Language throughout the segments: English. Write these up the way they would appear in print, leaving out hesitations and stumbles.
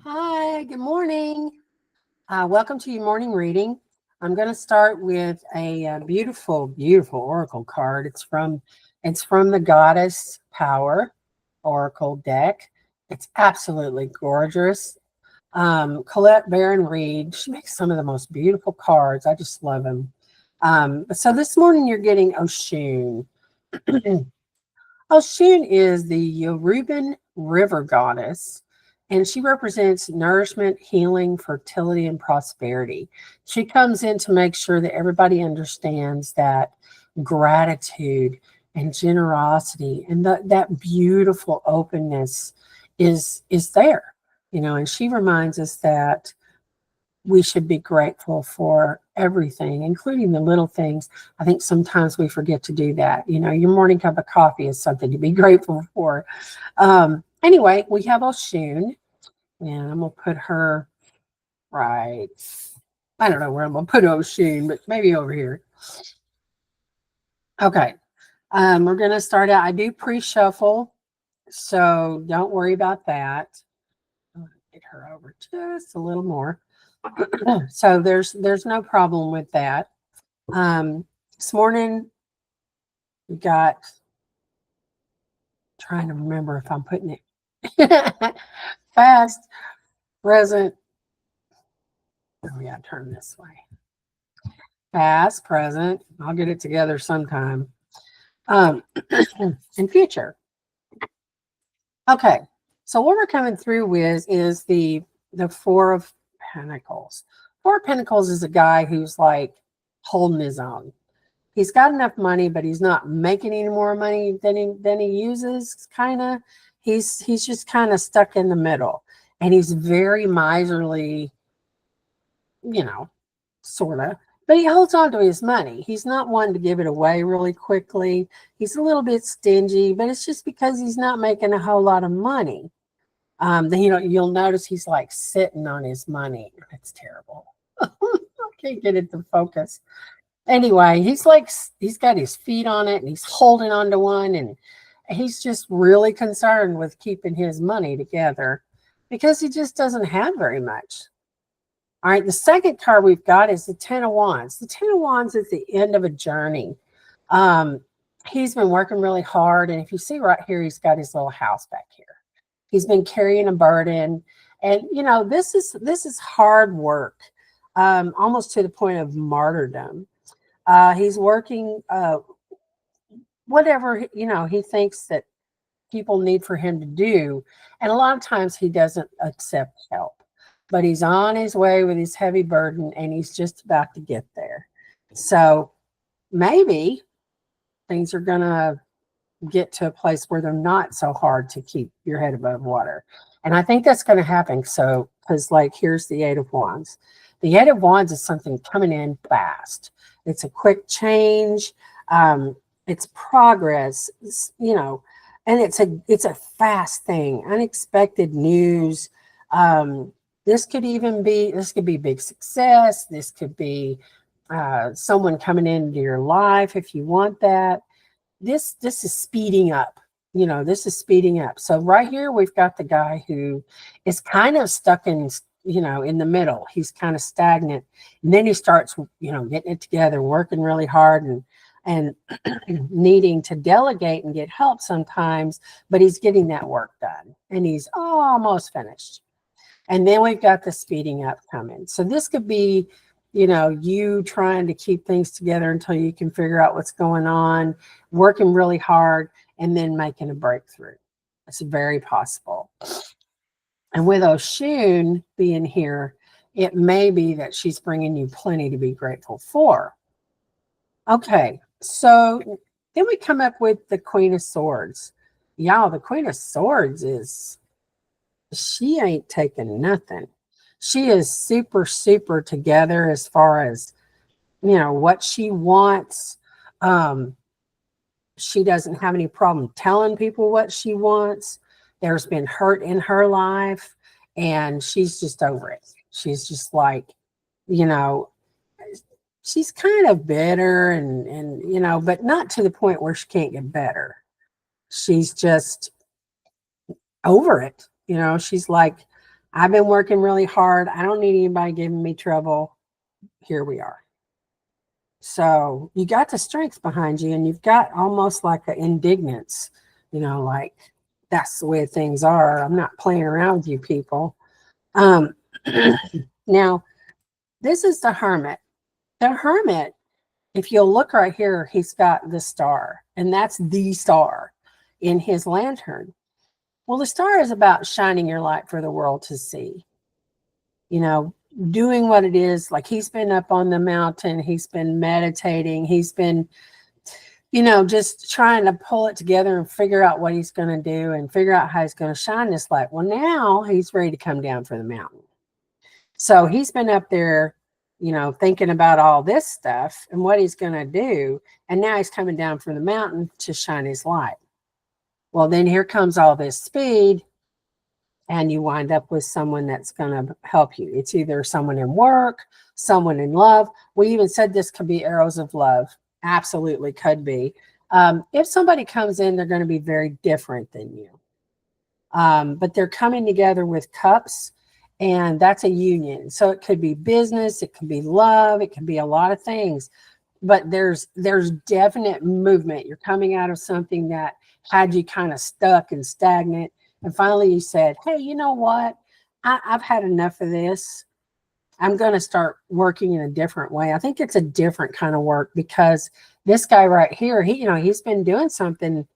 Hi, good morning. Welcome to your morning reading. I'm going to start with a, beautiful, beautiful oracle card. It's from the Goddess Power Oracle deck. It's absolutely gorgeous. Colette Baron Reed, she makes some of the most beautiful cards. I just love them. So this morning you're getting Oshun. Oshun is the Yoruban river goddess, and she represents nourishment, healing, fertility, and prosperity. She comes in to make sure that everybody understands that gratitude and generosity and that beautiful openness is there, and she reminds us that we should be grateful for everything, including the little things. I think sometimes we forget to do that. Your morning cup of coffee is something to be grateful for. Anyway, we have Oshun, and I'm going to put her right. I don't know where I'm going to put Oshun, but maybe over here. Okay. We're going to start out. I do pre-shuffle, so don't worry about that. I'm going to get her over just a little more. So there's no problem with that. This morning we got, trying to remember if I'm putting it fast, present. Oh, we gotta turn this way. Past, present. I'll get it together sometime. Um, and future. Okay. So what we're coming through with is the Four of Pentacles. Four of Pentacles is a guy who's like holding his own. He's got enough money, but he's not making any more money than he uses. Kind of, he's just kind of stuck in the middle, and he's very miserly, sort of. But he holds on to his money. He's not one to give it away really quickly. He's a little bit stingy, but it's just because he's not making a whole lot of money. Then you'll notice he's like sitting on his money. It's terrible. I can't get it to focus. Anyway, he's got his feet on it and he's holding on to one, and he's just really concerned with keeping his money together because he just doesn't have very much. All right, the second card we've got is the Ten of Wands. The Ten of Wands is the end of a journey. Um, he's been working really hard, and if you see right here, he's got his little house back here. He's been carrying a burden, and this is hard work, almost to the point of martyrdom. He's working whatever he thinks that people need for him to do, and a lot of times he doesn't accept help. But he's on his way with his heavy burden, and he's just about to get there. So maybe things are going to get to a place where they're not so hard to keep your head above water. And I think that's going to happen. So, because like here's the Eight of Wands. The Eight of Wands is something coming in fast. It's a quick change. It's progress, and it's a fast thing, unexpected news. This could be big success. This could be someone coming into your life if you want that. This is speeding up. This is speeding up. So right here we've got the guy who is kind of stuck in the middle. He's kind of stagnant, and then he starts getting it together, working really hard, and needing to delegate and get help sometimes, but he's getting that work done and he's almost finished. And then we've got the speeding up coming. So this could be, you trying to keep things together until you can figure out what's going on, working really hard, and then making a breakthrough. It's very possible. And with Oshun being here, it may be that she's bringing you plenty to be grateful for. Okay, so then we come up with the Queen of Swords. Y'all, the Queen of Swords she ain't taking nothing. She is super, super together as far as, what she wants. She doesn't have any problem telling people what she wants. There's been hurt in her life, and she's just over it. She's just like, you know, she's kind of bitter and but not to the point where she can't get better. She's just over it. She's like, I've been working really hard. I don't need anybody giving me trouble. Here we are. So you got the strength behind you, and you've got almost like an indignance, like that's the way things are. I'm not playing around with you people. Um, now, this is the Hermit. The Hermit, if you'll look right here, he's got the star, and that's the star in his lantern. Well, the star is about shining your light for the world to see. Doing what it is. Like, he's been up on the mountain, he's been meditating, he's been, just trying to pull it together and figure out what he's going to do and figure out how he's going to shine this light. Well, now he's ready to come down for the mountain. So he's been up there, thinking about all this stuff and what he's going to do. And now he's coming down from the mountain to shine his light. Well, then here comes all this speed, and you wind up with someone that's going to help you. It's either someone in work, someone in love. We even said this could be arrows of love. Absolutely could be. If somebody comes in, they're going to be very different than you. But they're coming together with cups, and that's a union. So it could be business, it could be love, it could be a lot of things. But there's definite movement. You're coming out of something that had you kind of stuck and stagnant. And finally you said, hey, you know what? I've had enough of this. I'm going to start working in a different way. I think it's a different kind of work, because this guy right here, he's been doing something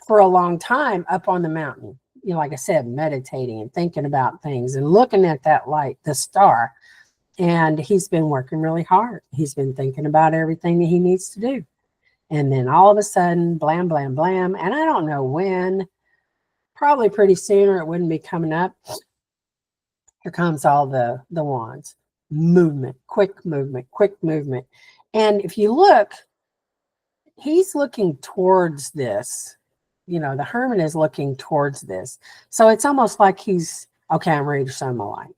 for a long time up on the mountain. Like I said, meditating and thinking about things and looking at that light, the star. And he's been working really hard. He's been thinking about everything that he needs to do. And then all of a sudden, blam, blam, blam. And I don't know when, probably pretty soon, or it wouldn't be coming up. Here comes all the wands. Movement, quick movement, quick movement. And if you look, he's looking towards this. The Hermit is looking towards this. So it's almost like he's, okay, I'm ready to shine my light,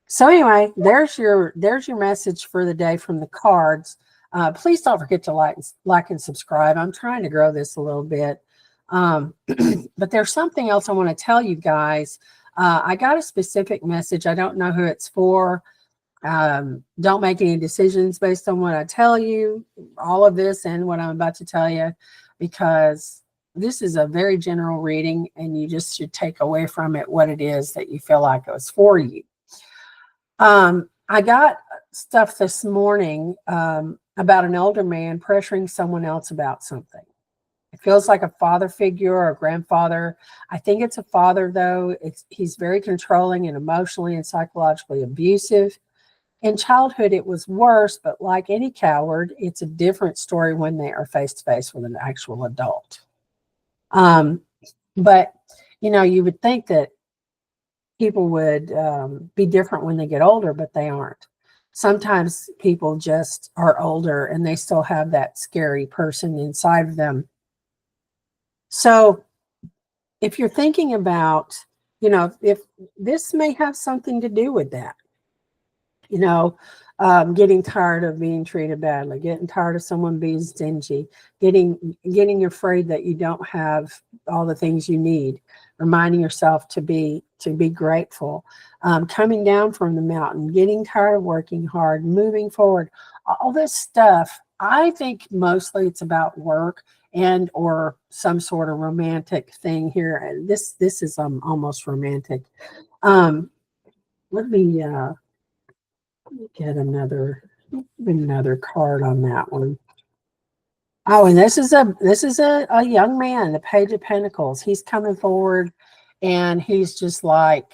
So anyway, there's your message for the day from the cards. Please don't forget to like and subscribe. I'm trying to grow this a little bit. But there's something else I want to tell you guys. I got a specific message. I don't know who it's for. Don't make any decisions based on what I tell you, all of this and what I'm about to tell you, because this is a very general reading, and you just should take away from it what it is that you feel like it was for you. I got stuff this morning about an older man pressuring someone else about something. It feels like a father figure or a grandfather. I think it's a father, though. He's very controlling and emotionally and psychologically abusive. In childhood, it was worse, but like any coward, it's a different story when they are face to face with an actual adult. But, you would think that people would be different when they get older, but they aren't. Sometimes people just are older and they still have that scary person inside of them. So if you're thinking about, if this may have something to do with that, getting tired of being treated badly, getting tired of someone being stingy, getting afraid that you don't have all the things you need, reminding yourself to be grateful, coming down from the mountain, getting tired of working hard, moving forward, all this stuff. I think mostly it's about work and or some sort of romantic thing here. And this is almost romantic. Let me get another card on that one. Oh, and this is a young man, the Page of Pentacles. He's coming forward, and he's just like,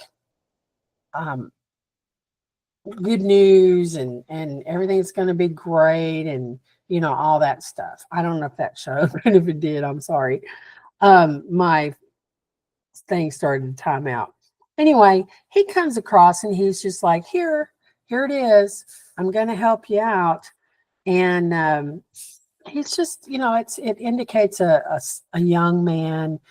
good news, and everything's going to be great, and all that stuff. I don't know if that showed, but if it did, I'm sorry. My thing started to time out. Anyway, he comes across, and he's just like, here it is. I'm going to help you out. And he's just, it indicates a young man.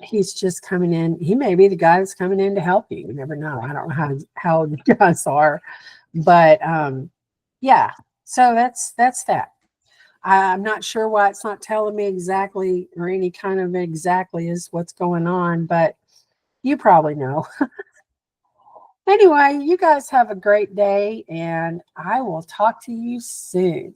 He's just coming in. He may be the guy that's coming in to help you. You never know. I don't know how old the guys are, but yeah. So that's that. I'm not sure why it's not telling me exactly, or any kind of exactly is what's going on, but You probably know. Anyway, you guys have a great day, and I will talk to you soon.